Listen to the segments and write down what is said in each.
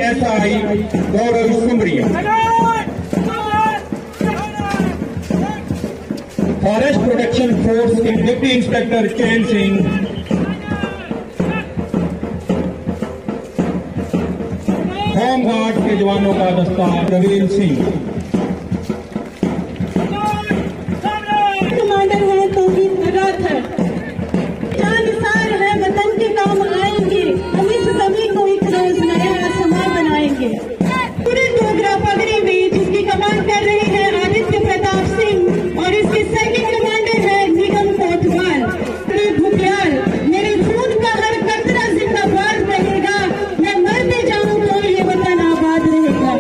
SI Gaurav Sumriya, Forest Protection Force के deputy inspector चैन Singh, home guard के जवानों का दस्ता रवील सिंह, कमांडर है तौहीद भगत है, चांद सार है वतन के काम आएंगे, हम इस सभी को एक रोज नया समा बनाएंगे। पूरे डोगरा पगड़ी में जिसकी कमान कर रहे हैं आदित्य प्रताप सिंह और इसके सेकंड कमांडर है निगम कोतवाल। भुकयाल, मेरे खून का हर कतरा जिंदाबाद रहेगा, मैं मरते जाऊं तो ये वतन आबाद रहेगा।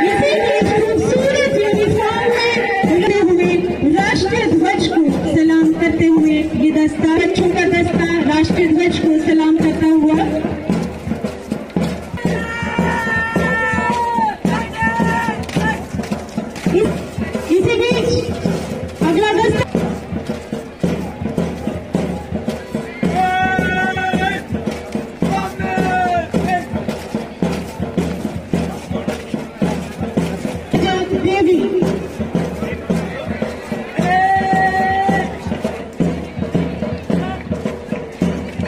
इसी बीच खूबसूरत यूनिफॉर्म में लगे हुए राष्ट्रीय ध्वज को सलाम करते हुए ये दस्ता, बच्चों का दस्ता राष्ट्रीय ध्वज को सलाम करता हुआ इसी बीच अगला दस्ता देवी।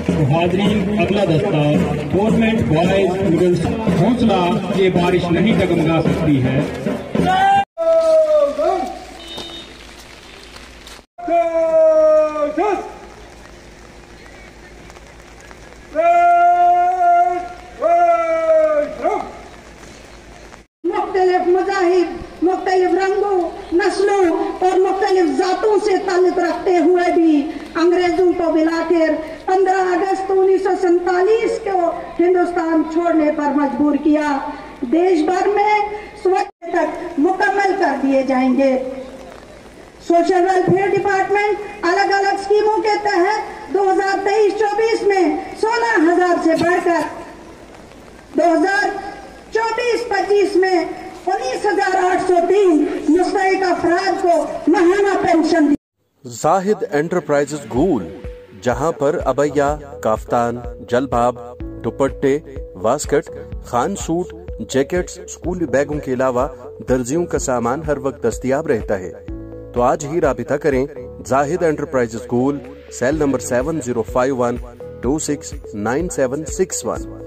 तो हाजरीन, अगला दस्ता गवर्नमेंट बॉयज गर्ल्स हौसला, ये बारिश नहीं डगमगा सकती है। मुख्तलिफ मज़ाहिब, मुख्तलिफ रंगों, नस्लों और मुख्तलिफ जातों से ताल्लुक रखते हुए भी अंग्रेजों को मिलाकर 15 अगस्त 1947 को हिंदुस्तान छोड़ने पर मजबूर किया। देश भर में स्वच्छ तक मुकम्मल कर दिए जाएंगे। सोशल वेलफेयर डिपार्टमेंट अलग अलग स्कीमों के तहत 2023-24 में 16,000 से बढ़कर 2024-25 में 19,803 मुस्तहिक अफराद को माहाना पेंशन दी। जाहिद एंटरप्राइजेज गूल, जहां पर अबैया, काफ्तान, जलबाब, दुपट्टे, वास्कट, खान सूट, जैकेट्स, स्कूली बैगों के अलावा दर्जियों का सामान हर वक्त दस्तयाब रहता है। तो आज ही राबिता करें जाहिद एंटरप्राइजेज गूल, सेल नंबर 7051269761।